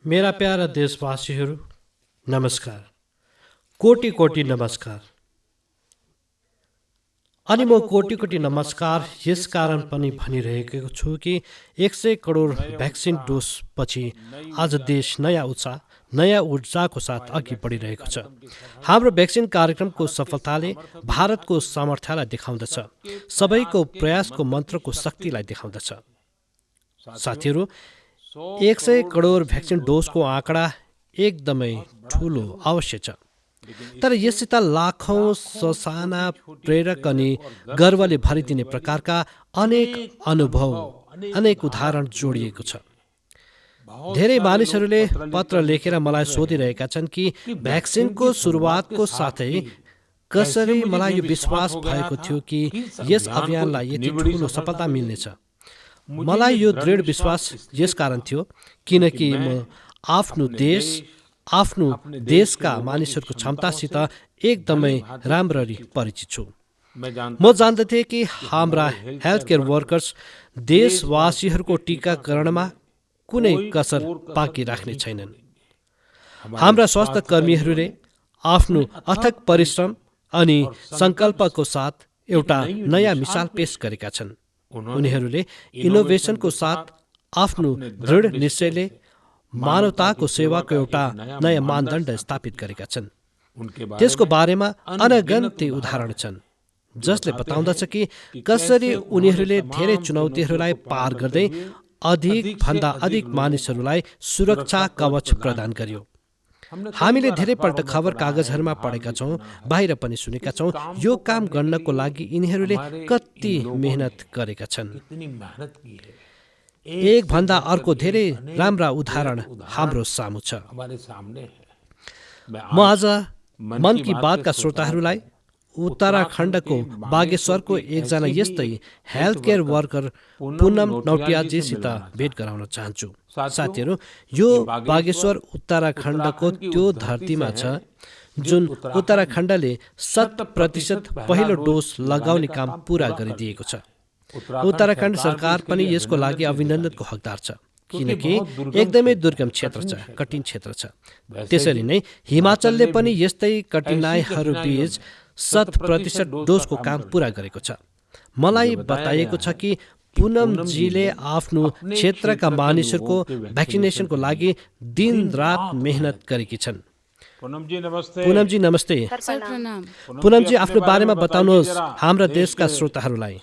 मेरा प्यारा देशवासीहरू नमस्कार, कोटि कोटि नमस्कार। अनि म कोटि कोटि नमस्कार यस कारण पनि भनिरहेको छु कि 100 करोड भ्याक्सिन डोज पछि आज देश नयाँ ऊर्जाको साथ अघि बढिरहेको छ। हाम्रो भ्याक्सिन कार्यक्रमको सफलताले भारतको सामर्थ्यलाई देखाउँदछ, सबैको प्रयासको मन्त्रको शक्तिलाई देखाउँदछ। साथीहरू, 100 करोड भ्याक्सिन डोजको आँकडा एकदमै ठुलो अवश्य छ, तर यससित लाखौँ ससाना प्रेरक अनि गर्वले भरिदिने प्रकारका अनेक अनुभव, अनेक उदाहरण जोडिएको छ। धेरै मानिसहरूले पत्र लेखेर मलाई सोधिरहेका छन् कि भ्याक्सिनको सुरुवातको साथै कसरी मलाई यो विश्वास भएको थियो कि यस अभियानलाई यति ठुलो सफलता मिल्नेछ। मलाई यो दृढ विश्वास यस कारण थियो किनकि म आफ्नो देशका मानिसहरूको क्षमतासित एकदमै राम्ररी परिचित छु। म जान्दथे कि हाम्रा हेल्थ केयर वर्कर्स देशवासीहरूको टीकाकरणमा कुनै कसर बाँकी राख्ने छैनन्। हाम्रा स्वास्थ्य कर्मीहरूले आफ्नो अथक परिश्रम अनि सङ्कल्पको साथ एउटा नयाँ मिसाल पेश गरेका छन्। उनीहरूले इनोभेसनको साथ आफ्नो दृढ निश्चयले मानवताको सेवाको एउटा नयाँ मानदण्ड स्थापित गरेका छन्। त्यसको बारेमा अनगन्ती उदाहरण छन् जसले बताउँदछ कि कसरी उनीहरूले धेरै चुनौतीहरूलाई पार गर्दै अधिकभन्दा अधिक मानिसहरूलाई सुरक्षा कवच प्रदान गर्यो। हामीले धेरैपल्ट खबर कागजहरूमा पढेका छौँ, बाहिर पनि सुनेका छौँ यो काम गर्नको लागि यिनीहरूले कति मेहनत गरेका छन्। एक भन्दा अर्को धेरै राम्रा उदाहरण हाम्रो सामु छ। म आज मन की बातका श्रोताहरूलाई उत्तराखण्डको बागेश्वरको एकजना यस्तै हेल्थ केयर वर्कर पुनम नौटियाजीसित भेट गराउन चाहन्छु। साथीहरू, यो बागेश्वर उत्तराखण्डको त्यो धरतीमा छ जुन उत्तराखण्डले 100% पहिलो डोज लगाउने काम पुरा गरिदिएको छ। उत्तराखण्ड सरकार पनि यसको लागि अभिनन्दनको हकदार छ किनकि एकदमै दुर्गम क्षेत्र छ, कठिन क्षेत्र छ। त्यसरी नै हिमाचलले पनि यस्तै कठिनाइहरू बीच 100% डोजको काम पुरा गरेको छ। मलाई बताइएको छ कि पुनमजीले आफ्नो क्षेत्रका मानिसहरूको भ्याक्सिनेसनको लागि दिन रात मेहनत गरेकी छन्। पुनमजी नमस्ते। पुनमजी, आफ्नो बारेमा बताउनुहोस् हाम्रा देशका श्रोताहरूलाई।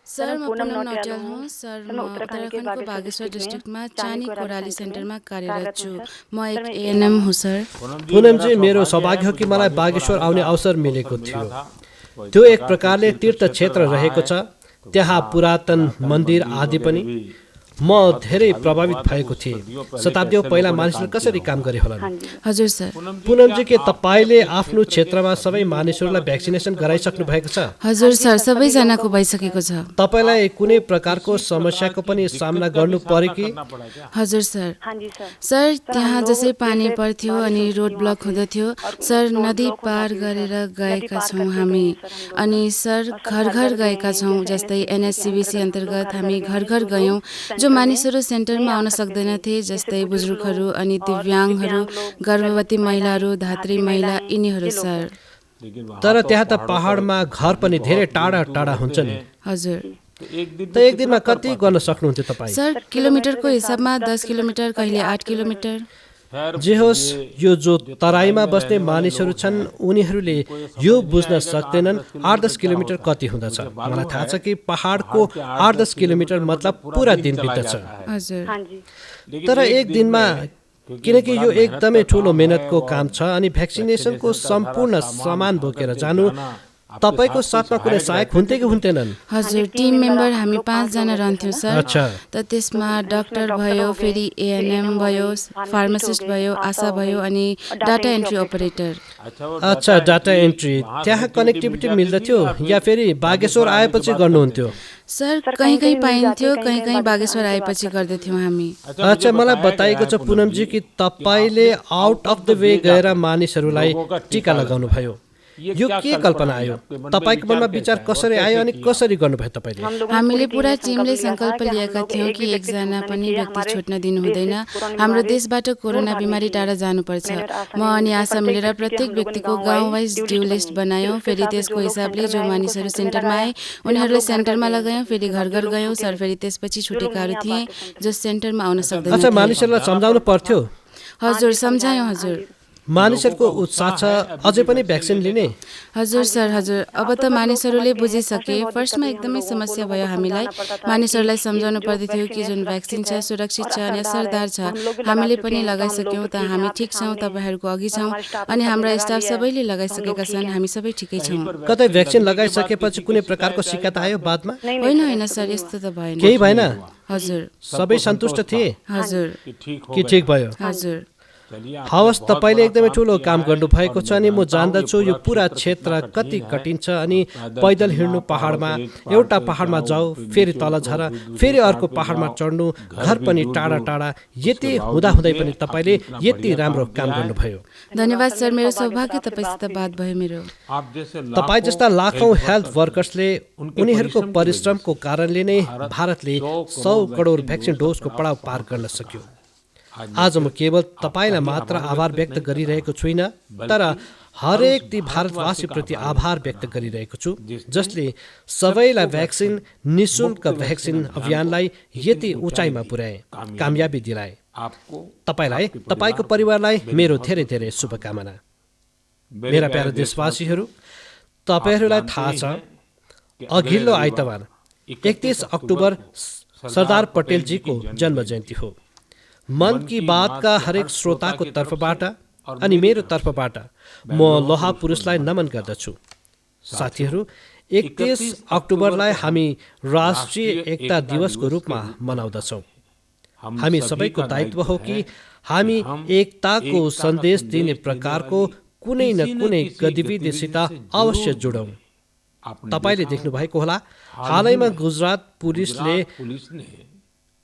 सर, म पुनम नौटियाल हुँ। सर, म उत्तराखण्डको बागेश्वर डिस्ट्रिक्टमा चानी कोराली सेन्टरमा कार्यरत छु। म एक एएनएम हुँ सर। पुनमजी, मेरो सौभाग्य हो कि मलाई बागेश्वर आउने अवसर मिलेको थियो। त्यो एक प्रकारले तीर्थ क्षेत्र रहेको छ, त्यहाँ पुरातन मन्दिर आदि पनि। म धेरै प्रभावित भएको थिएँ। शताब्दीौँ पहिला मानिसहरूले कसरी काम गरे होला। हजुर सर। पुनमजी, के तपाईँले आफ्नो क्षेत्रमा सबै मानिसहरूलाई भ्याक्सिनेसन गराइसक्नु भएको छ? हजुर सर, सबैजनाको भइसकेको छ। तपाईँलाई कुनै प्रकारको समस्याको पनि सामना गर्नु पर्यो कि? हजुर सर। सर, त्यहाँ जसै पानी पर्थ्यो अनि रोड ब्लक हुँदथ्यो सर, नदी पार गरेर गएका छौँ हामी। अनि सर, घर घर गएका छौँ। जस्तै एनएचसिबिसी अन्तर्गत हामी घर घर गयौँ। जो मानिसहरू सेन्टरमा आउन सक्दैनथे जस्तै बुजुर्गहरू अनि दिव्याङ्गहरू, गर्भवती महिलाहरू, धात्री महिला, यिनीहरू सर। तर त्यहाँ त पहाडमा घर पनि धेरै टाढा टाढा हुन्छ नि। हजुर। त एक दिनमा कति गर्न सक्नुहुन्थ्यो तपाईँ? सर, किलोमिटरको हिसाबमा 10 किलोमिटर, कहिले 8 किलोमिटर। जे होस्, यो जो तराईमा बस्ने मानिसहरू छन् उनीहरूले यो बुझ्न सक्दैनन् 8-10 किलोमिटर कति हुँदछ। मलाई थाहा छ कि पहाडको 8-10 किलोमिटर मतलब पुरा दिन बित्दछ। हजुर। तर एक दिनमा, किनकि यो एकदमै ठुलो मेहनतको काम छ अनि भ्याक्सिनेसनको सम्पूर्ण सामान बोकेर जानु, तपाईको साथमा कुनै सहायक हुन्थे कि हुन्थेनन्? हजुर, टिम मेम्बर हामी 5 जना रहन्थ्यौँ सर। अच्छा। त त्यसमा डाक्टर भयो, फेरि एएनएम भयो, फार्मासिस्ट भयो, आशा भयो अनि डाटा एन्ट्री अपरेटर। अच्छा, डाटा एन्ट्री। त्यहाँ कनेक्टिभिटी मिल्दथ्यो या फेरि बागेश्वर आएपछि गर्नुहुन्थ्यो? सर, कहीँ कहीँ पाइन्थ्यो, कहीँ कहीँ बागेश्वर आएपछि गर्दथ्यौँ हामी। अच्छा, मलाई बताइएको छ पुनमजी कि तपाईँले आउट अफ द वे गएर मानिसहरूलाई टिका लगाउनु भयो। यो के कल्पना आयो, तपाईँको मनमा विचार कसरी आयो अनि कसरी गर्नुभयो तपाईँले? हामीले पुरा टिमले सङ्कल्प लिएका थियौँ कि एकजना पनि व्यक्ति छुट्न दिनु हुँदैन। हाम्रो देशबाट कोरोना बिमारी टाढा जानुपर्छ। म अनि आशा मिलेर प्रत्येक व्यक्तिको गाउँ वाइज ड्यू लिस्ट बनायौँ। फेरि त्यसको हिसाबले जो मानिसहरू सेन्टरमा आए उनीहरूलाई सेन्टरमा लगायौँ। फेरि घर घर गयौँ सर। फेरि त्यसपछि छुटेकाहरू थिए जो सेन्टरमा आउन सक्दैन। अच्छा, मानिसहरूलाई सम्झाउनु पर्थ्यो? हजुर, सम्झायौँ हजुर। मानिसहरूको उत्साह छ अझै पनि भ्याक्सिन लिने? हजुर सर, हजुर। अब त मानिसहरूले बुझिसके। फर्स्टमा एकदमै समस्या भयो हामीलाई। मानिसहरूलाई सम्झाउनु पर्दै थियो कि जुन भ्याक्सिन छ सुरक्षित छ अनि असरदार छ। हामीले पनि लगाइसक्यौँ त हामी ठिक छौँ, तपाईँहरूको अघि छौँ अनि हाम्रा स्टाफ सबैले लगाइसकेका छन्। हामी सबै ठिकै छौँ। कतै भ्याक्सिन लगाइसकेपछि कुनै प्रकारको शिकायत आयो बादमा? होइन सर, यस्तो त भएन। केही भएन? हजुर। सबै सन्तुष्ट थिए? हजुर। कि ठिक भयो? हजुर। हवस्, तपाईँले एकदमै ठुलो काम गर्नुभएको छ अनि म जान्दछु यो पुरा क्षेत्र कति कठिन छ। अनि पैदल हिँड्नु पहाडमा, एउटा पहाडमा जाऊ फेरि तल झर, फेरि अर्को पहाडमा चढ्नु, घर पनि टाढा टाढा, यति हुँदाहुँदै पनि तपाईँले यति राम्रो काम गर्नुभयो। धन्यवाद सर, मेरो सौभाग्य तपाईँसित बात भयो मेरो। तपाईँ जस्ता लाखौँ हेल्थ वर्कर्सले उनीहरूको परिश्रमको कारणले नै भारतले 100 करोड भ्याक्सिन डोजको पडाव पार गर्न सक्यो। आज म केवल तपाईँलाई मात्र आभार व्यक्त गरिरहेको छुइनँ, तर हरेक ती भारतवासीप्रति आभार व्यक्त गरिरहेको छु जसले सबैलाई भ्याक्सिन, निःशुल्क भ्याक्सिन अभियानलाई यति उचाइमा पुर्याए, कामयाबी दिलाए। तपाईँलाई, तपाईँको परिवारलाई मेरो धेरै धेरै शुभकामना। मेरा प्यारा देशवासीहरू, तपाईँहरूलाई थाहा छ अघिल्लो आइतबार 31 अक्टोबर सरदार पटेलजीको जन्म जयन्ती हो। मन की बातका हरेक श्रोताको तर्फबाट अनि मेरो तर्फबाट म लोहा पुरुषलाई नमन गर्दछु। साथीहरू, 31 अक्टोबरलाई हामी राष्ट्रिय एकता दिवसको रूपमा मनाउँदछौँ। हामी सबैको दायित्व हो कि हामी एकताको सन्देश दिने प्रकारको कुनै न कुनै गतिविधिसित अवश्य जुडौँ। तपाईँले देख्नुभएको होला, हालैमा गुजरात पुलिसले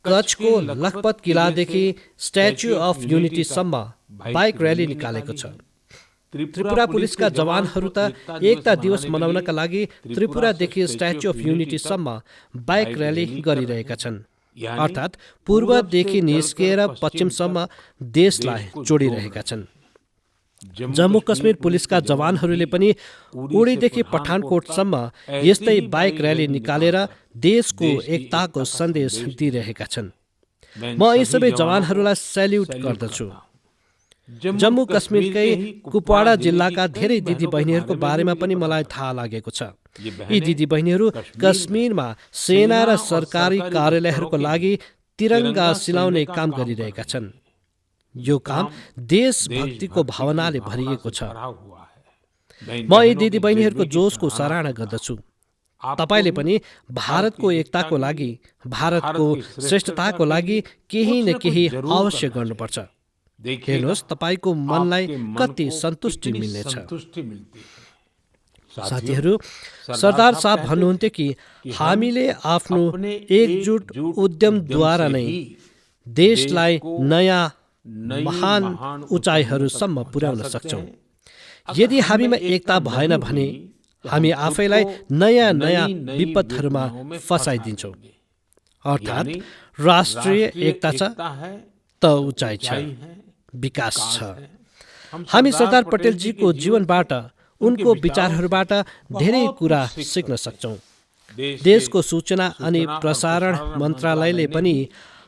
कच्छको लखपत किलादेखि स्ट्याच्यु अफ युनिटीसम्म बाइक र्याली निकालेको छ। त्रिपुरा पुलिसका जवानहरू त एकता दिवस मनाउनका लागि त्रिपुरादेखि स्ट्याच्यु अफ युनिटीसम्म बाइक र्याली गरिरहेका छन्। अर्थात् पूर्वदेखि निस्किएर पश्चिमसम्म देशलाई जोडिरहेका छन्। जम्मू कश्मीर पुलिसका जवानहरूले पनि उडीदेखि पठानकोटसम्म यस्तै बाइक र्याली निकालेर देशको एकताको सन्देश दिइरहेका छन्। म यी सबै जवानहरूलाई सल्युट गर्दछु। जम्मू कश्मीरकै कुपवाडा जिल्लाका धेरै दिदीबहिनीहरूको बारेमा पनि मलाई थाहा लागेको छ। यी दिदीबहिनीहरू कश्मीरमा सेना र सरकारी कार्यालयहरूको लागि तिरङ्गा सिलाउने काम गरिरहेका छन्। यो काम देशभक्तिको भावनाले भरिएको छ। म यी दिदीबहिनीहरूको जोसको सराहना गर्दछु। तपाईँले पनि भारतको एकताको लागि, भारतको श्रेष्ठताको लागि केही न केही अवश्य गर्नुपर्छ। हेर्नुहोस् तपाईँको मनलाई कति सन्तुष्टि मिल्नेछ। साथीहरू, सरदार साहब भन्नुहुन्थ्यो कि हामीले आफ्नो एकजुट उद्यमद्वारा नै देशलाई नयाँ महान उचाइहरूसम्म पुर्याउन सक्छौँ। यदि हामीमा एकता भएन भने हामी आफैलाई नयाँ नयाँ विपदहरूमा फसाइदिन्छौँ। अर्थात् राष्ट्रिय एकता छ त उचाइ छ, विकास छ। हामी सरदार पटेलजीको जीवनबाट, उनको विचारहरूबाट धेरै कुरा सिक्न सक्छौँ। देशको सूचना अनि प्रसारण मन्त्रालयले पनि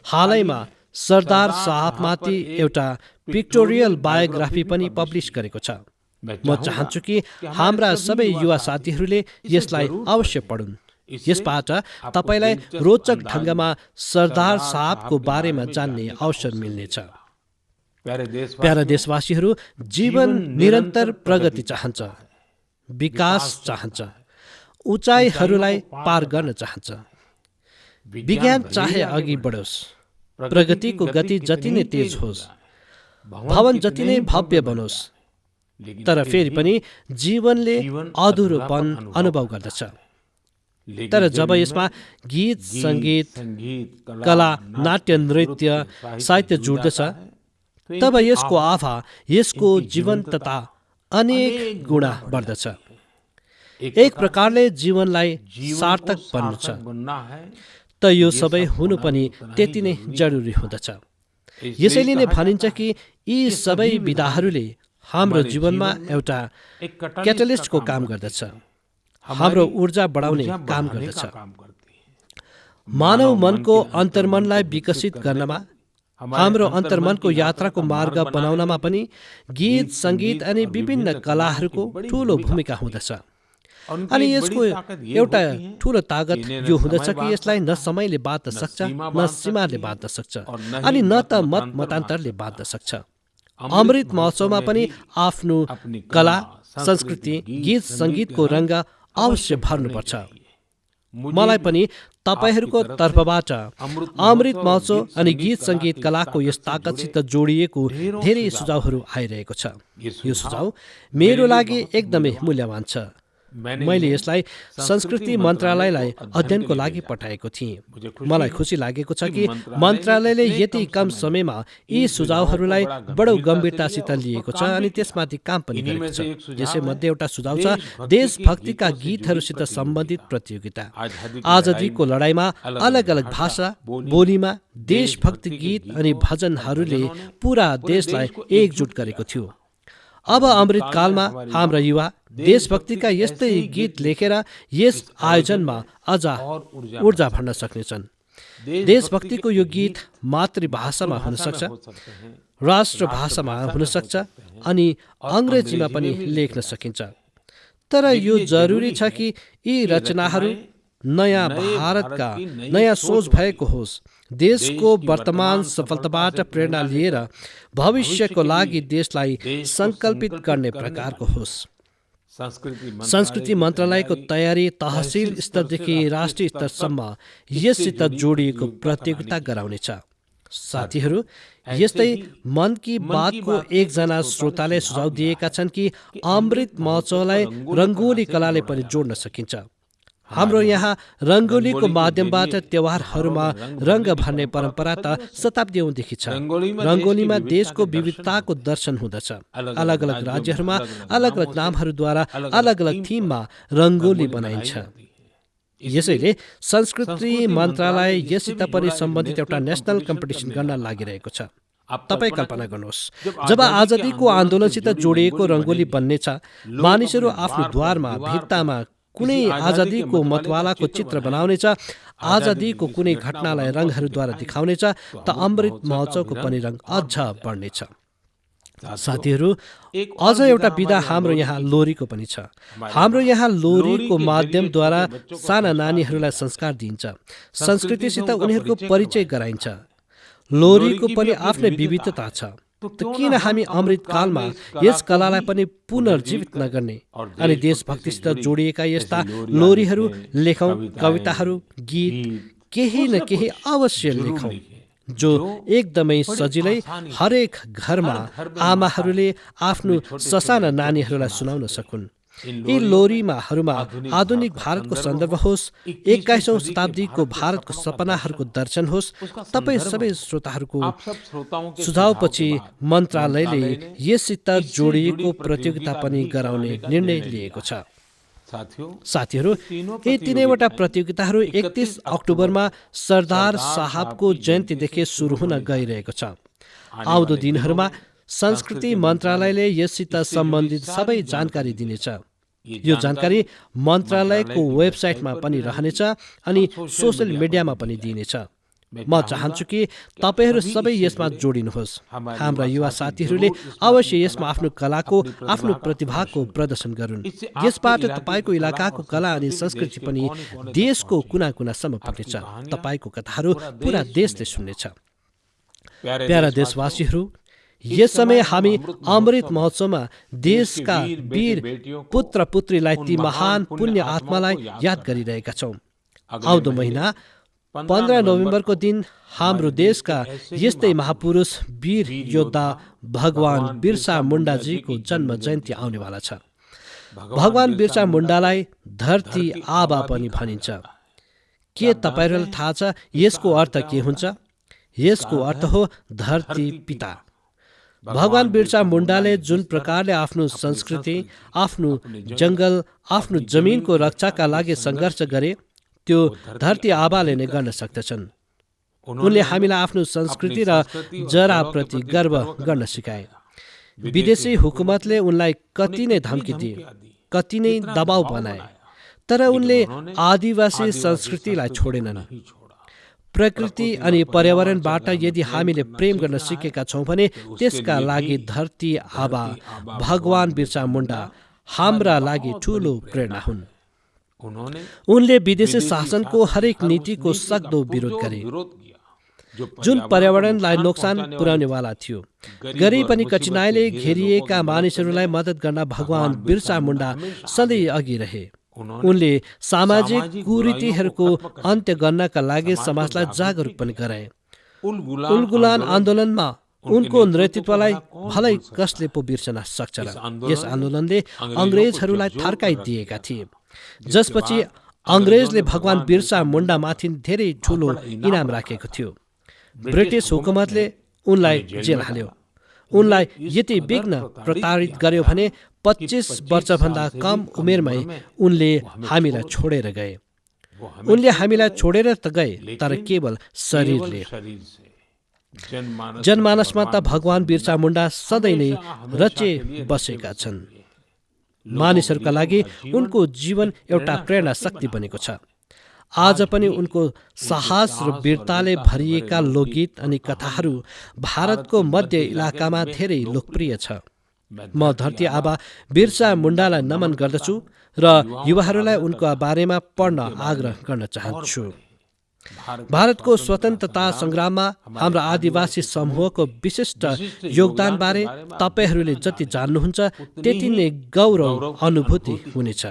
हालैमा सरदार साहबमाथि एउटा पिक्टोरियल बायोग्राफी पनि पब्लिस गरेको छ। म चाहन्छु कि हाम्रा सबै युवा साथीहरूले यसलाई अवश्य पढुन्। यसबाट तपाईँलाई रोचक ढङ्गमा सरदार साहबको बारेमा जान्ने अवसर मिल्नेछ। प्यारा देशवासीहरू, जीवन निरन्तर प्रगति चाहन्छ, विकास चाहन्छ, उचाइहरूलाई पार गर्न चाहन्छ। विज्ञान चाहे अघि बढोस्, प्रगतिको गति जति नै तेज होस्, भवन जति नै भव्य बनोस्, तर फेरि पनि जीवनले अधुरोपन अनुभव गर्दछ। तर जब यसमा गीत, सङ्गीत, कला, नाट्य, नृत्य, साहित्य जुड्दछ, तब यसको आभा, यसको जीवन्तता अनेक गुणा बढ्दछ। एक प्रकारले जीवनलाई सार्थक बन्नु छ, त यो सबै हुनु पनि त्यति नै जरुरी हुँदछ। यसैले नै भनिन्छ कि यी सबै विधाहरूले हाम्रो जीवनमा एउटा क्याटलिस्टको काम गर्दछ, हाम्रो ऊर्जा बढाउने काम गर्दछ। मानव मनको अन्तर्मनलाई विकसित गर्नमा, हाम्रो अन्तर्मनको यात्राको मार्ग बनाउनमा पनि गीत, सङ्गीत अनि विभिन्न कलाहरूको ठुलो भूमिका हुँदछ। अनि यसको एउटा ठुलो तागत यो हुँदछ कि यसलाई न समयले बाँध्न सक्छ, न सीमाले बाँध्न सक्छ, अनि न त मतान्तरले बाँध्न सक्छ। अमृत महोत्सवमा पनि आफ्नो कला, संस्कृति, गीत सङ्गीतको रङ्ग अवश्य भर्नुपर्छ। मलाई पनि तपाईहरूको तर्फबाट अमृत महोत्सव अनि गीत सङ्गीत कलाको यस ताकतसित जोडिएको धेरै सुझावहरू आइरहेको छ। यो सुझाव मेरो लागि एकदमै मूल्यवान छ। मैले यसलाई संस्कृति मन्त्रालयलाई अध्ययनको लागि पठाएको थिएँ। मलाई खुसी लागेको छ कि मन्त्रालयले यति कम समयमा यी सुझावहरूलाई बडो गम्भीरतासित लिएको छ अनि त्यसमाथि काम पनि गरेको छ। यसैमध्ये एउटा सुझाव छ देशभक्तिका गीतहरूसित सम्बन्धित प्रतियोगिता। आजादीको लडाईँमा अलग अलग भाषा बोलीमा देशभक्ति गीत अनि भजनहरूले पुरा देशलाई एकजुट गरेको थियो। अब अमृतकालमा हाम्रा युवा देशभक्तिका यस्तै गीत लेखेर यस आयोजनमा अझ ऊर्जा भर्न सक्नेछन्। देशभक्तिको यो गीत मातृभाषामा हुन सक्छ, राष्ट्रभाषामा हुन सक्छ अनि अङ्ग्रेजीमा पनि लेख्न सकिन्छ। तर यो जरुरी छ कि यी रचनाहरू नयाँ भारतका नयाँ सोच भएको होस्, देशको वर्तमान सफलताबाट प्रेरणा लिएर भविष्यको लागि देशलाई सङ्कल्पित गर्ने प्रकारको होस्। संस्कृति मन्त्रालयको तयारी तहसिल स्तरदेखि राष्ट्रिय स्तरसम्म यससित जोडिएको प्रतियोगिता गराउनेछ। साथीहरू, यस्तै मन की बातको एकजना श्रोताले सुझाव दिएका छन् कि अमृत महोत्सवलाई रङ्गोली कलाले पनि जोड्न सकिन्छ। हाम्रो यहाँ रङ्गोलीको माध्यमबाट त्योहारहरूमा रङ्ग भर्ने परम्परा त शताब्दीौँदेखि छ। रङ्गोलीमा देशको विविधताको दर्शन हुँदछ। अलग अलग राज्यहरूमा अलग अलग नामहरूद्वारा अलग अलग थिममा रङ्गोली बनाइन्छ। यसैले संस्कृति मन्त्रालय यससित पनि सम्बन्धित एउटा नेसनल कम्पिटिसन गर्न लागिरहेको छ। तपाईँ कल्पना गर्नुहोस्, जब आजादीको आन्दोलनसित जोडिएको रङ्गोली बन्नेछ, मानिसहरू आफ्नो द्वारमा भित्तामा कुनै आजादीको मतवालाको चित्र बनाउनेछ, आजादीको कुनै घटनालाई रङहरूद्वारा देखाउनेछ, त अमृत महोत्सवको पनि रङ अझ बढ्नेछ। साथीहरू, अझ एउटा विधा हाम्रो यहाँ लोरीको पनि छ। हाम्रो यहाँ लोरीको माध्यमद्वारा साना नानीहरूलाई संस्कार दिइन्छ, संस्कृतिसित उनीहरूको परिचय गराइन्छ। लोरीको पनि आफ्नै विविधता छ। त किन हामी अमृतकालमा यस कलालाई पनि पुनर्जीवित नगर्ने अनि देशभक्तिसित जोडिएका यस्ता लोरीहरू लेखौँ, कविताहरू, गीत केही न केही अवश्य लेखौँ, जो एकदमै सजिलै हरेक घरमा आमाहरूले आफ्नो ससाना नानीहरूलाई सुनाउन सकुन्। यी लोरीमाहरूमा आधुनिक भारतको सन्दर्भ होस्, 21औं शताब्दीको भारतको सपनाहरूको दर्शन होस्। तपाईँ सबै श्रोताहरूको सुझावपछि मन्त्रालयले यससित जोडिएको प्रतियोगिता पनि गराउने निर्णय लिएको छ। साथीहरू, यी तीनैवटा प्रतियोगिताहरू 31 अक्टोबरमा सरदार साहबको जयन्तीदेखि सुरु हुन गइरहेको छ। आउँदो दिनहरूमा संस्कृति मन्त्रालयले यससित सम्बन्धित सबै जानकारी दिनेछ। यो जानकारी मन्त्रालयको वेबसाइटमा पनि रहनेछ अनि सोसल मिडियामा पनि दिइनेछ। म चाहन्छु कि तपाईहरू सबै यसमा जोडिनुहोस्। हाम्रा युवा साथीहरूले अवश्य यसमा आफ्नो कलाको, आफ्नो प्रतिभाको प्रदर्शन गरून्। यसबाट तपाईँको इलाकाको कला अनि संस्कृति पनि देशको कुना कुनासम्म पुग्नेछ। तपाईँको कथाहरू पुरा देशले सुन्नेछ। प्यारा देशवासीहरू, यस समय हामी अमृत महोत्सवमा देशका वीर पुत्र पुत्रीलाई, ती महान पुण्य आत्मालाई याद गरिरहेका छौँ। आउँदो महिना 15 नोभेम्बरको दिन हाम्रो देशका यस्तै महापुरुष वीर योद्धा भगवान बिरसा मुण्डाजीको जन्म जयन्ती आउनेवाला छ। भगवान बिरसा मुण्डालाई धरती आबा पनि भनिन्छ। के तपाईँहरूलाई थाहा छ यसको अर्थ के हुन्छ? यसको अर्थ हो धरती पिता। भगवान बिरसा मुन्डाले जुन प्रकारले आफ्नो संस्कृति, आफ्नो जङ्गल, आफ्नो जमिनको रक्षाका लागि सङ्घर्ष गरे त्यो धरती आबाले नै गर्न सक्दछन्। उनले हामीलाई आफ्नो संस्कृति र जराप्रति गर्व गर्न सिकाए। विदेशी हुकुमतले उनलाई कति नै धम्की दिए, कति नै दबाउ बनाए, तर उनले आदिवासी संस्कृतिलाई छोडेनन्। प्रकृति अनि पर्यावरणबाट यदि हामीले प्रेम गर्न सिकेका छौँ भने त्यसका लागि धरती आबा भगवान बिरसा मुन्डा हाम्रा लागि ठुलो प्रेरणा हुन्। उनले विदेशी शासनको हरेक नीतिको सक्दो विरोध गरे जुन पर्यावरणलाई नोक्सान पुर्याउनेवाला थियो। गरिब अनि कठिनाइले घेरिएका मानिसहरूलाई मद्दत गर्न भगवान बिरसा मुन्डा सधैँ अघि रहे। उनले सामाजिक कुरीतिहरूको अन्त्य गर्नका लागि समाजलाई जागरुक पनि गराए। उलगुलान आन्दोलनमा उनको नेतृत्वलाई भलै कसले पो बिर्सन सक्छ र। यस आन्दोलनले अङ्ग्रेजहरूलाई थर्काइदिएका थिए, जसपछि अङ्ग्रेजले भगवान बिरसा मुन्डामाथि धेरै ठुलो इनाम राखेको थियो। ब्रिटिस हुकुमतले उनलाई जेल हाल्यो। उनलाई यति विघ्न प्रताडित गर्यो भने 25 वर्षभन्दा कम उमेरमै उनले हामीलाई छोडेर गए। उनले हामीलाई छोडेर त गए, तर केवल शरीरले। जनमानसमा त भगवान बिरसा मुन्डा सधैँ नै रचे बसेका छन्। मानिसहरूका लागि उनको जीवन एउटा प्रेरणा शक्ति बनेको छ। आज पनि उनको साहस र वीरताले भरिएका लोकगीत अनि कथाहरू भारतको मध्य इलाकामा धेरै लोकप्रिय छ। म धरती आबा बिरसा मुन्डालाई नमन गर्दछु र युवाहरूलाई उनको बारेमा पढ्न आग्रह गर्न चाहन्छु। भारतको स्वतन्त्रता सङ्ग्राममा हाम्रा आदिवासी समूहको विशिष्ट योगदानबारे तपाईँहरूले जति जान्नुहुन्छ त्यति नै गौरव अनुभूति हुनेछ।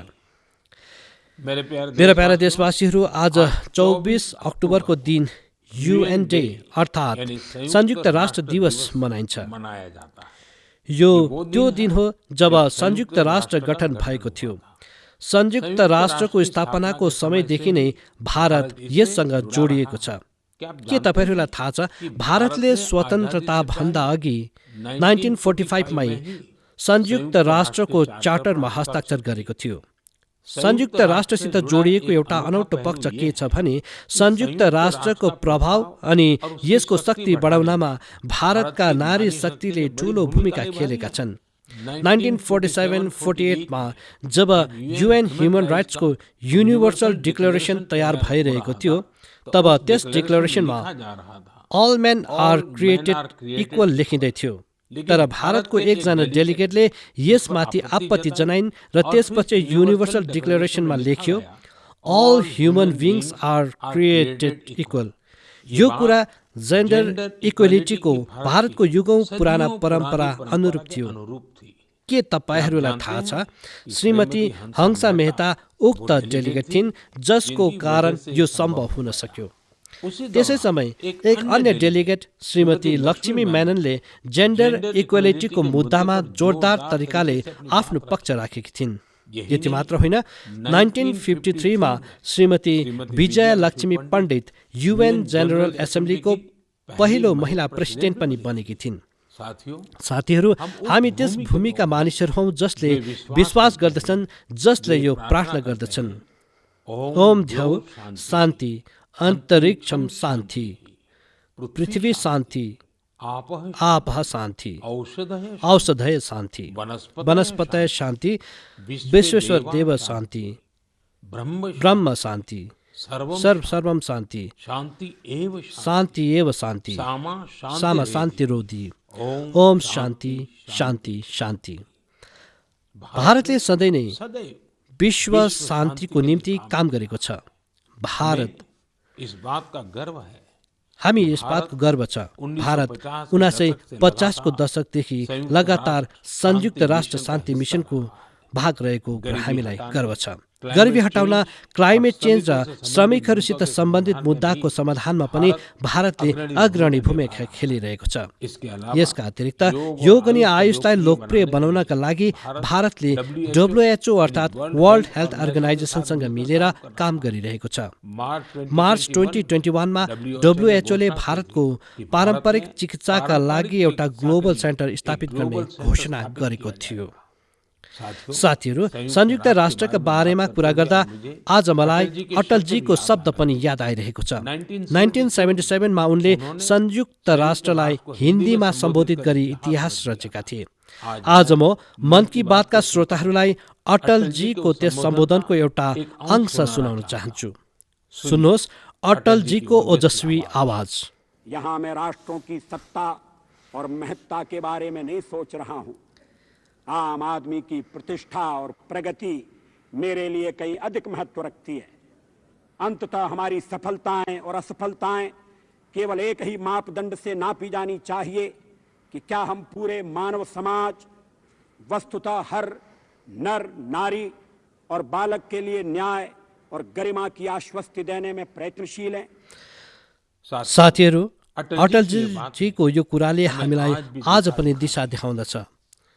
मेरा प्यारा देशवासीहरू, आज 24 अक्टोबरको दिन UN डे अर्थात् संयुक्त राष्ट्र दिवस मनाइन्छ। यो त्यो दिन हो जब संयुक्त राष्ट्र गठन भएको थियो। संयुक्त राष्ट्रको स्थापनाको समयदेखि नै भारत यससँग जोडिएको छ। के तपाईँहरूलाई थाहा छ, भारतले स्वतन्त्रता भन्दा अघि 1945 मै संयुक्त राष्ट्रको चार्टरमा हस्ताक्षर गरेको थियो। संयुक्त राष्ट्रसित जोडिएको एउटा अनौठो पक्ष के छ भने संयुक्त राष्ट्रको प्रभाव अनि यसको शक्ति बढाउनमा भारतका नारी शक्तिले ठूलो भूमिका खेलेका छन्। 1947-48 मा जब UN ह्युमन राइट्सको युनिभर्सल डिक्लेरेसन तयार भइरहेको थियो, तब त्यस डिक्लेरेसनमा all men are created equal लेखिँदै थियो। तर भारतको एकजना डेलिगेटले यसमाथि आपत्ति जनाइन् र त्यसपछि युनिभर्सल डिक्लेरेसनमा लेख्यो all human beings are created equal. यो कुरा जेन्डर इक्वेलिटीको भारतको युगौं पुराना परम्परा अनुरूप थियो। के तपाईँहरूलाई थाहा छ, श्रीमती हंसा मेहता उक्त डेलिगेट थिइन् जसको कारण यो सम्भव हुन सक्यो। त्यसै समय एक अन्य डेलिगेट श्रीमती लक्ष्मी मेननले जेन्डर इक्वेलिटीको मुद्दामा जोरदार तरिकाले आफ्नो पक्ष राखेकी थिइन्। यति मात्र होइन, 1953 मा श्रीमती विजया लक्ष्मी पण्डित UN जेनरल एसेम्ब्लीको पहिलो महिला प्रेसिडेन्ट पनि बनेकी थिइन्। साथीहरू, हामी त्यस भूमिका मानिसहरू हौं जसले विश्वास गर्दछन्, जसले यो प्रार्थना गर्दछन्, ओम ध्यौ शान्ति अन्तरिक्षम शान्ति, पृथ्वी शान्ति, आपः शान्ति, औषधय शान्ति, वनस्पतय शान्ति, विश्वेश्वर देव शान्ति, ब्रह्म शान्ति, सर्वम शान्ति, शान्ति एव शान्ति, सामा शान्तिरोधी, ओम शान्ति शान्ति शान्ति। भारतले सधैँ नै विश्व शान्तिको निम्ति काम गरेको छ। भारत हामी यस बातको गर्व छ, भारत 1950 को दशकदेखि लगातार संयुक्त राष्ट्र शान्ति मिसनको भाग रहेको हामीलाई गर्व छ। गरिबी हटाउन, क्लाइमेट चेन्ज र श्रमिकहरूसित सम्बन्धित मुद्दाको समाधानमा पनि भारतले अग्रणी भूमिका खेलिरहेको छ। यसका अतिरिक्त योग अनि आयुषलाई लोकप्रिय बनाउनका लागि भारतले WHO अर्थात् वर्ल्ड हेल्थ अर्गनाइजेसनसँग मिलेर काम गरिरहेको छ। मार्च 2021मा WHO ले भारतको पारम्परिक चिकित्साका लागि एउटा ग्लोबल सेन्टर स्थापित गर्ने घोषणा गरेको थियो। साथीहरू, संयुक्त राष्ट्रका बारेमा कुरा गर्दा आज मलाई अटलजीको शब्द पनि याद आइरहेको छ। 1977मा उनले संयुक्त राष्ट्रलाई हिन्दीमा सम्बोधित गरी इतिहास रचेका थिए। आज म मन की बातका श्रोताहरूलाई अटलजीको त्यस सम्बोधनको एउटा अंश सुनाउन चाहन्छु। सुन्नुहोस् अटलजीको ओजस्वी आवाज। यहाँ मैं राष्ट्रों की सत्ता और महत्ता के बारे में नहीं सोच रहा हूँ। आम आदमी की प्रतिष्ठा और प्रगति मेरे लिए कहीं अधिक महत्व रखती है। अंततः हमारी सफलताएं और असफलताएं केवल एक ही मापदंड से नापी जानी चाहिए कि क्या हम पूरे मानव समाज, वस्तुतः हर नर नारी और बालक के लिए न्याय और गरिमा की आश्वस्ति देने में प्रयत्नशील हैं। साथीहरू, अटलजीको यो कुराले हामीलाई आज पनि दिशा देखाउँदछ।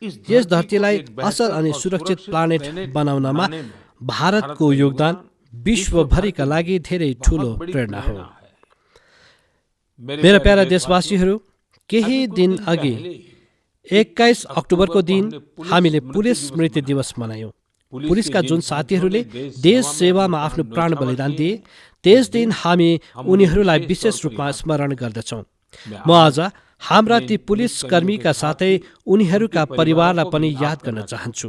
यस धरतीलाई असल अनि सुरक्षित प्लानेट बनाउनमा भारतको योगदान विश्वभरिका लागि धेरै ठूलो प्रेरणा हो। मेरा प्यारा देशवासीहरू, केही दिन अघि 21 अक्टोबरको दिन हामीले पुलिस स्मृति दिवस मनायौं। पुलिसका जुन साथीहरूले देश सेवामा आफ्नो प्राण बलिदान दिए, त्यस दिन हामी उनीहरूलाई विशेष रूपमा स्मरण गर्दछौँ। म आज हाम्रा ती पुलिस कर्मीका साथै उनीहरूका परिवारलाई पनि याद गर्न चाहन्छु।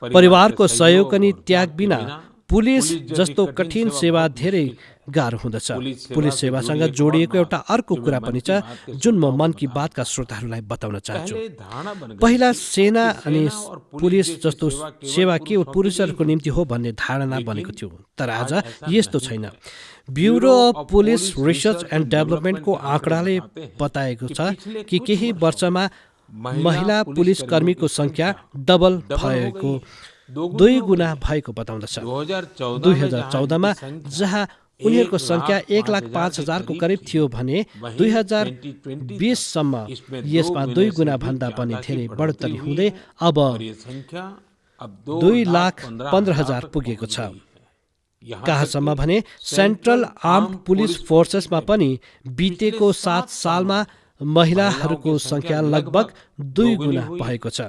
परिवारको सहयोग अनि त्याग बिना पुलिस जस्तो कठिन सेवा धेरै गाह्रो हुँदछ। पुलिस सेवासँग जोडिएको एउटा अर्को कुरा पनि छ जुन म मन की बातका श्रोताहरूलाई बताउन चाहन्छु। पहिला सेना अनि पुलिस जस्तो सेवा केवल पुरुषहरूको निम्ति हो भन्ने धारणा बनेको थियो, तर आज यस्तो छैन। Bureau of police research and डेभलपमेन्टको आँकडाले बताएको छ कि केही वर्षमा महिला पुलिस कर्मीको संख्या डबल भएको 2 गुणा भएको बताउँदछ। 2014मा जहाँ उनीहरूको संख्या 1,05,000 को करिब थियो भने 2020सम्म यसमा 2 गुणा भन्दा पनि धेरै बढोत्तरी हुँदै अब 2,15,000 पुगेको छ। कहाँसम्म भने सेन्ट्रल आर्म्ड पुलिस फोर्सेसमा पनि बितेको 7 सालमा महिलाहरूको संख्या लगभग 2 गुणा भएको छ।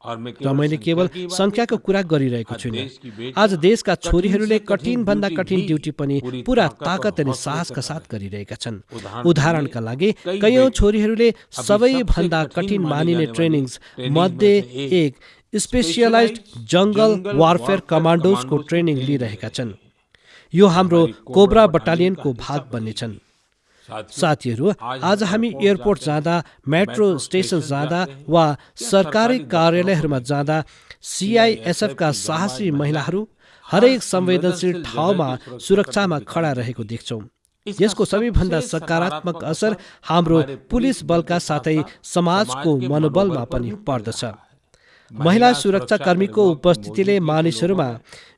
र मैले केवल संख्याको कुरा गरिरहेको छुइनँ। आज देशका छोरीहरूले कठिन भन्दा कठिन ड्युटी पनि पूरा ताकत अनि साहसका साथ गरिरहेका छन्। उदाहरणका लागि कयौं छोरीहरूले सबैभन्दा कठिन मानिने ट्रेनिङ्स मध्ये एक स्पेशलाइज्ड जंगल वारफेयर कमान्डोजको ट्रेनिङ लिइरहेका छन्। यो हाम्रो कोब्रा बटालियनको भाग बन्नेछन्। साथीहरू, आज हामी एयरपोर्ट जाँदा, मेट्रो स्टेशन जाँदा वा सरकारी कार्यालयहरूमा जाँदा CISF का साहसी महिलाहरू हरेक संवेदनशील ठाउँमा सुरक्षामा खडा रहेको देख्छौँ। यसको सबैभन्दा सकारात्मक असर हाम्रो पुलिस बलका साथै समाजको मनोबलमा पनि पर्दछ। महिला सुरक्षा कर्मीको उपस्थितिले मानिसहरूमा,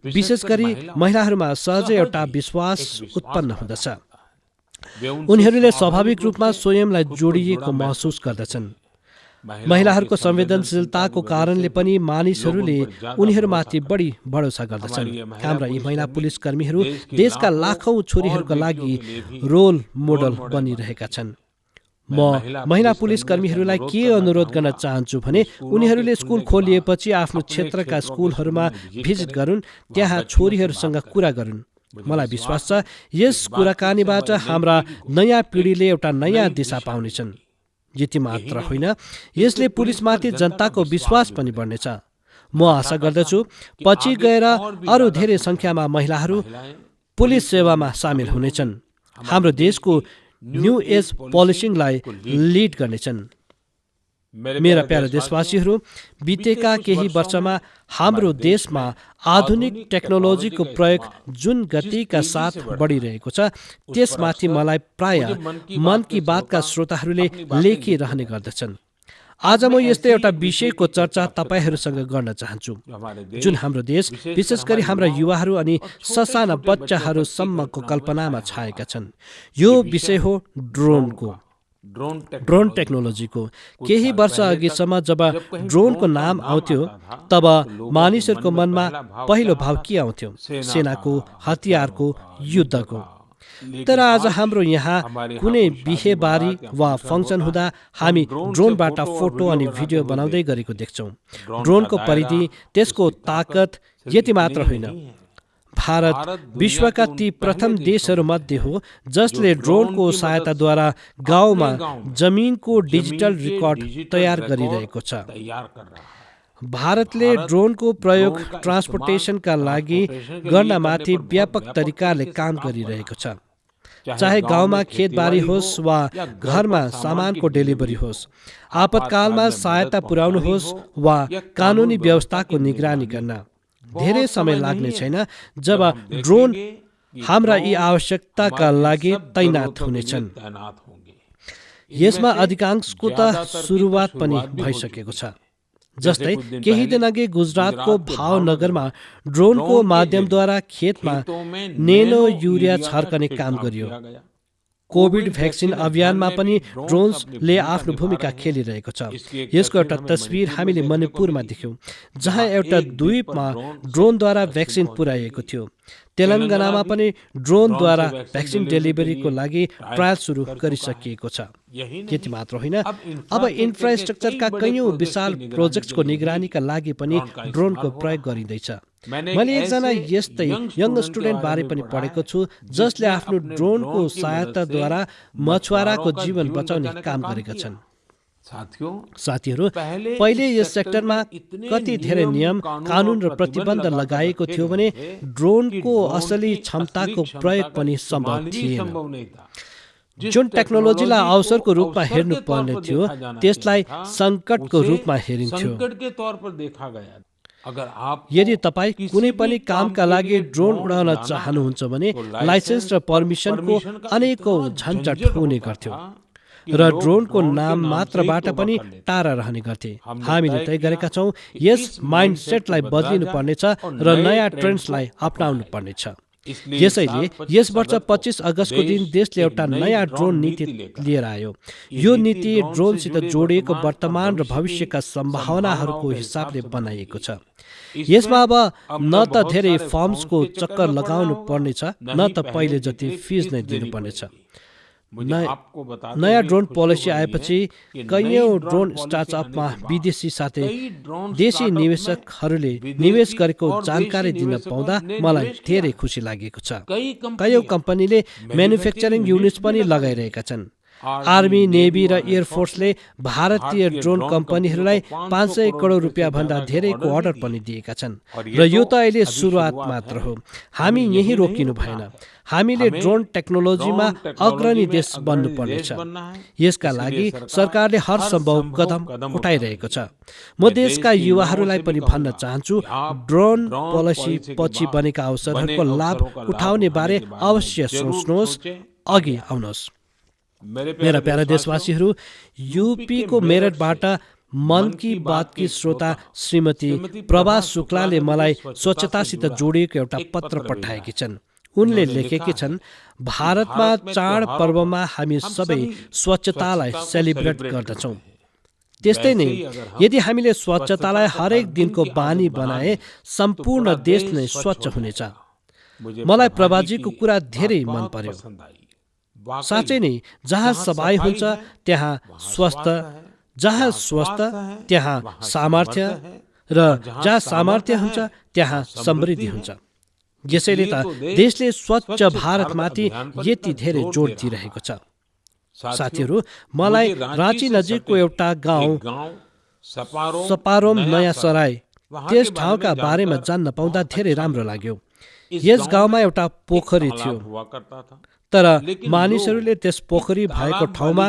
विशेष गरी महिलाहरूमा सहजै एउटा विश्वास उत्पन्न हुँदछ। उनीहरूले स्वाभाविक रूपमा स्वयंलाई जोडिएको महसुस गर्दछन्। महिलाहरूको संवेदनशीलताको कारणले पनि मानिसहरूले उनीहरूमाथि बढी भरोसा गर्दछन्। हाम्रा यी महिला पुलिस कर्मीहरू देशका लाखौं छोरीहरूका लागि रोल मोडल बनिरहेका छन्। म महिला पुलिस कर्मीहरूलाई के अनुरोध गर्न चाहन्छु भने उनीहरूले स्कुल खोलिएपछि आफ्नो क्षेत्रका स्कुलहरूमा भिजिट गरून्, त्यहाँ छोरीहरूसँग कुरा गरून्। मलाई विश्वास छ यस कुराकानीबाट हाम्रा नयाँ पिँढीले एउटा नयाँ दिशा पाउनेछन्। यति मात्र होइन, यसले पुलिसमाथि जनताको विश्वास पनि बढ्नेछ। म आशा गर्दछु पछि गएर अरू धेरै संख्यामा महिलाहरू पुलिस सेवामा सामेल हुनेछन्, हाम्रो देशको न्यू एज पोलिसिङलाई लिड गर्नेछन्। मेरा प्यारा देशवासीहरू, बितेका केही वर्षमा हाम्रो देशमा आधुनिक टेक्नोलोजीको प्रयोग जुन गतिका साथ बढिरहेको छ, त्यसमाथि मलाई प्राय मन की बातका श्रोताहरूले लेखिरहने गर्दछन्। आज म यस्तै एउटा विषयको चर्चा तपाईहरूसँग गर्न चाहन्छु जुन हाम्रो देश विशेष गरी हाम्रा युवाहरू अनि ससाना बच्चाहरूसम्मको कल्पनामा छाएका छन्। यो विषय हो ड्रोन टेक्नोलोजीको। केही वर्ष अघिसम्म जब ड्रोनको नाम आउँथ्यो तब मानिसहरूको मनमा पहिलो भाव के आउँथ्यो? सेनाको, हतियारको, युद्धको। तर आज हाम्रो यहाँ कुनै बिहेबारी वा फङ्सन हुँदा हामी ड्रोनबाट फोटो अनि भिडियो बनाउँदै गरेको देख्छौँ। ड्रोनको परिधि, त्यसको ताकत यति मात्र होइन, भारत विश्वका ती प्रथम देशहरूमध्ये हो जसले ड्रोनको सहायताद्वारा गाउँमा जमिनको डिजिटल रेकर्ड तयार गरिरहेको छ। भारतले ड्रोनको प्रयोग ट्रान्सपोर्टेसनका लागि गर्नमाथि व्यापक तरिकाले काम गरिरहेको छ। चाहे गाउँमा खेतबारी होस् वा घरमा सामानको डेलिभरी होस्, आपतकालमा सहायता पुर्याउनु होस् वा कानुनी व्यवस्थाको निगरानी गर्न, धेरै समय लाग्ने छैन जब ड्रोन हाम्रा यी आवश्यकताका लागि तैनात हुनेछन्। यसमा अधिकांशको त सुरुवात पनि भइसकेको छ। जस्तै केही दिन अघि गुजरातको भावनगरमा ड्रोनको माध्यमद्वारा खेतमा नेनो युरिया छर्कने काम गरियो। कोभिड भ्याक्सिन अभियानमा पनि ड्रोन्सले आफ्नो भूमिका खेलिरहेको छ। यसको एउटा तस्बिर हामीले मणिपुरमा देख्यौँ जहाँ एउटा द्वीपमा ड्रोनद्वारा भ्याक्सिन पुर्याइएको थियो। तेलङ्गानामा पनि ड्रोनद्वारा भ्याक्सिन डेलिभरीको लागि ट्रायल सुरु गरिसकिएको छ। यति मात्र होइन, अब इन्फ्रास्ट्रक्चरका कैयौँ विशाल प्रोजेक्टको निगरानीका लागि पनि ड्रोनको प्रयोग गरिँदैछ। मैले एकजना यस्तै यङ स्टुडेन्ट बारे पनि पढेको छु जसले आफ्नो ड्रोनको सहायताद्वारा मछुवाराको जीवन बचाउने काम गरेका छन्। साथीहरू, पहिले यस सेक्टरमा कति धेरै नियम, कानुन र प्रतिबन्ध लगाइएको थियो भने ड्रोनको असली क्षमताको प्रयोग पनि सम्भव थिएन। जुन टेक्नोलोजीलाई अवसरको रूपमा हेर्नु पर्ने थियो त्यसलाई सङ्कटको रूपमा हेरिन्थ्यो। यदि तपाईँ कुनै पनि कामका लागि ड्रोन उडाउन चाहनुहुन्छ भने लाइसेन्स र पर्मिसनको अनेकौं झन्झट हुने गर्थ्यो र ड्रोनको नाम मात्रबाट पनि टाढा रहने गर्थे। हामीले तय गरेका छौँ यस माइन्डसेटलाई बदलिनु पर्नेछ र नयाँ ट्रेन्ड्सलाई अपनाउनु पर्नेछ। यसैले यस वर्ष 25 अगस्तको दिन देशले एउटा नयाँ ड्रोन नीति लिएर आयो। यो नीति ड्रोनसित जोडिएको वर्तमान र भविष्यका सम्भावनाहरूको हिसाबले बनाइएको छ। यसमा अब न त धेरै फर्म्सको चक्कर लगाउनु पर्नेछ न त पहिले जति फिज नै दिनुपर्नेछ। नयाँ ड्रोन पोलिसी आएपछि कैयौँ ड्रोन स्टार्टअपमा विदेशी साथै देशी निवेशकहरूले निवेश गरेको जानकारी दिन पाउँदा मलाई धेरै खुसी लागेको छ। कैयौँ कम्पनीले म्यानुफ्याक्चरिङ युनिट्स पनि लगाइरहेका छन्। आर्मी, नेभी र एयरफोर्सले भारतीय ड्रोन कम्पनीहरूलाई 500 करोड रुपियाँ भन्दा धेरैको अर्डर पनि दिएका छन् र यो त अहिले सुरुवात मात्र हो। हामी यही रोकिनु भएन। हामीले ड्रोन टेक्नोलोजीमा अग्रणी देश बन्नुपर्नेछ। यसका लागि सरकारले हर सम्भव कदम उठाइरहेको छ। म देशका युवाहरूलाई पनि भन्न चाहन्छु, ड्रोन पोलिसी पछि बनेका अवसरहरूको लाभ उठाउने बारे अवश्य सोच्नुहोस्, अघि आउनुहोस्। मेरा प्यारा देशवासीहरू, यूपीको मेरठबाट मन की बातकी श्रोता श्रीमती प्रभा शुक्लाले मलाई स्वच्छतासित जोडिएको एउटा पत्र पठाएकी छन्। उनले लेखेकी छन्, भारतमा चाड पर्वमा हामी सबै स्वच्छतालाई सेलिब्रेट गर्दछौँ। त्यस्तै नै यदि हामीले स्वच्छतालाई हरेक दिनको बानी बनाए सम्पूर्ण देश नै स्वच्छ हुनेछ। मलाई प्रभाजीको कुरा धेरै मन पर्यो। साँच्चै नै जहाँ सफाइ हुन्छ त्यहाँ स्वस्थ, जहाँ स्वस्थ त्यहाँ सामर्थ्य र जहाँ सामर्थ्य हुन्छ त्यहाँ समृद्धि हुन्छ। यसैले त देशले स्वच्छ भारतमाथि यति धेरै जोड दिइरहेको छ। साथीहरू, मलाई राँची नजिकको एउटा गाउँ सपारोम नयाँ सराय, त्यस ठाउँका बारेमा जान्न पाउँदा धेरै राम्रो लाग्यो। यस गाउँमा एउटा पोखरी थियो, तर मानिसहरूले त्यस पोखरी भएको ठाउँमा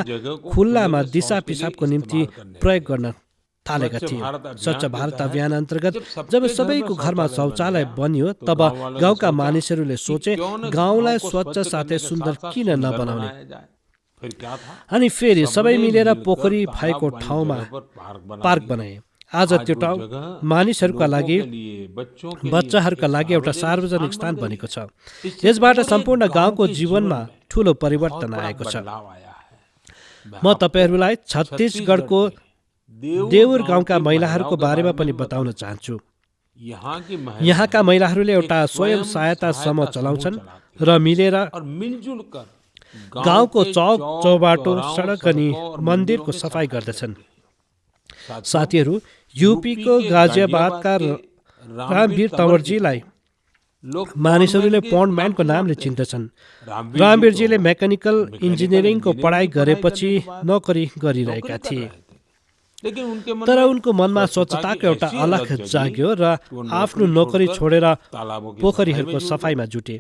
खुल्लामा दिशा पिसाबको निम्ति प्रयोग गर्न थालेका थिए। स्वच्छ भारत अभियान अन्तर्गत जब सबैको घरमा शौचालय बन्यो तब गाउँका मानिसहरूले सोचे गाउँलाई स्वच्छ साथै सुन्दर किन नबनाउने। अनि फेरि सबै मिलेर पोखरी भएको ठाउँमा पार्क बनाए। आज त्यो ठाउँ मानिसहरूका लागि, बच्चाहरूका लागि एउटा सार्वजनिक स्थान बनेको छ। यसबाट सम्पूर्ण गाउँको जीवनमा ठुलो परिवर्तन आएको छ। म तपाईहरूलाई छत्तीसगढको देउर गाउँका महिलाहरूको बारेमा पनि बताउन चाहन्छु। यहाँका महिलाहरूले एउटा स्वयं सहायता समूह चलाउँछन् र मिलेर गाउँको चौक चौबाटो, सडक अनि मन्दिरको सफाई गर्दछन्। साथीहरू, यूपीको गाजियाबादका रामवीर तंवरजीलाई मानिसहरूले पन्ड म्यानको नामले चिन्दछन्। रामवीरजीले मेकानिकल इन्जिनियरिङको पढाइ गरेपछि नोकरी गरिरहेका थिए, तर उनको मनमा स्वच्छताको एउटा अलख जाग्यो र आफ्नो नोकरी छोडेर पोखरीहरूको सफाइमा जुटे।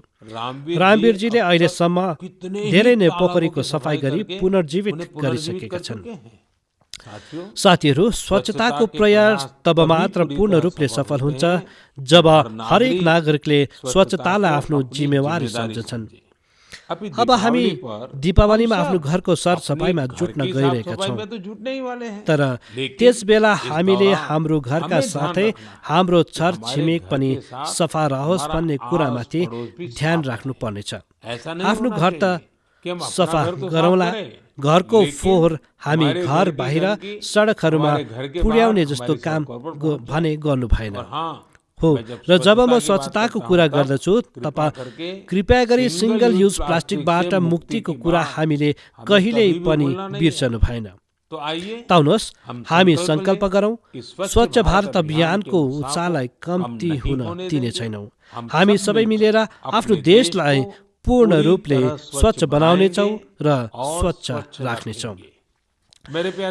रामवीरजीले अहिलेसम्म धेरै नै पोखरीको सफाइ गरी पुनर्जीवित गरिसकेका छन्। साथीहरू, स्वच्छताको प्रयास तब मात्र पूर्ण रूपले सफल हुन्छ जब हरेक नागरिकले स्वच्छतालाई आफ्नो जिम्मेवारी सम्झन्छन्। अब हामी दीपावलीमा आफ्नो घरको सरसफाइमा जुट्न गइरहेका छौँ, तर त्यस बेला हामीले हाम्रो घरका साथै हाम्रो छरछिमेक पनि सफा रहोस् भन्ने कुरामाथि ध्यान राख्नु पर्नेछ। आफ्नो घर त सफा गरौँला, घरको फोहोर हामी घर बाहिर सडकहरूमा पुर्याउने जस्तो काम भने गर्नु भएन हो। र जब म स्वच्छताको कुरा गर्दछु, कृपया गरी सिंगल युज प्लास्टिकबाट मुक्तिको कुरा हामीले कहिल्यै पनि बिर्सनु भएन। त आउनुहोस् हामी संकल्प गरौँ, स्वच्छ भारत अभियानको उत्साहलाई कम्ती हुन दिने छैनौँ। हामी सबै मिलेर आफ्नो देशलाई पूर्ण रूपले स्वच्छ बनाउनेछौँ र स्वच्छ राख्नेछौँ।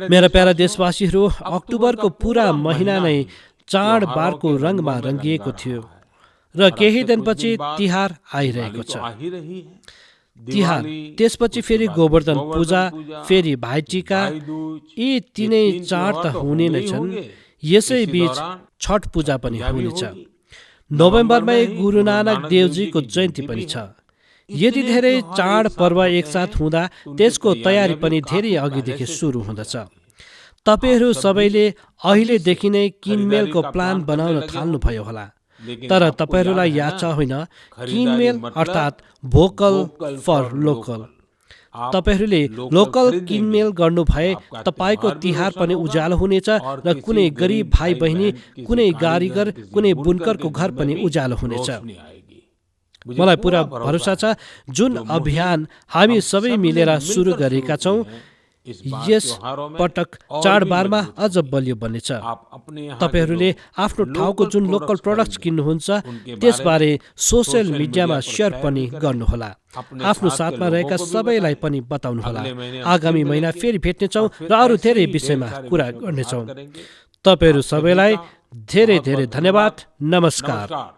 मेरा प्यारा देशवासीहरू, अक्टोबरको पुरा महिना नै चाडबाडको रङमा रङ्गिएको थियो र केही दिनपछि तिहार आइरहेको छ। तिहार, त्यसपछि फेरि गोवर्धन पूजा, फेरि भाइटिका, यी तीनै चाड त हुने नै छन्। यसै बीच छठ पूजा पनि हुनेछ। नोभेम्बरमा गुरु नानक देवजीको जयन्ती पनि छ। यदि धेरै चाड पर्व एकसाथ हुँदा त्यसको तयारी पनि धेरै अघिदेखि सुरु हुँदछ। तपाईहरू सबैले अहिलेदेखि नै किनमेलको प्लान बनाउन थाल्नुभयो होला, तर तपाईहरूलाई याद छ होइन, किनमेल अर्थात् भोकल फर लोकल। तपाईहरूले लोकल किनमेल गर्नु भए तपाईँको तिहार पनि उज्यालो हुनेछ र कुनै गरिब भाइ बहिनी, कुनै कारिगर, कुनै बुनकरको घर पनि उज्यालो हुनेछ। मलाई पुरा भरोसा छ जुन अभियान हामी सबै मिलेर सुरु गरेका छौँ, यस पटक चाडबाडमा अझ बलियो बन्नेछ। तपाईहरूले आफ्नो ठाउँको जुन लोकल प्रडक्ट्स किन्नुहुन्छ त्यसबारे सोसियल मिडियामा सेयर पनि गर्नुहोला। आफ्नो साथमा रहेका सबैलाई पनि बताउनुहोला। आगामी महिना फेरि भेट्नेछौँ र अरू धेरै विषयमा कुरा गर्नेछौँ। तपाईहरू सबैलाई धेरै धेरै धन्यवाद। नमस्कार।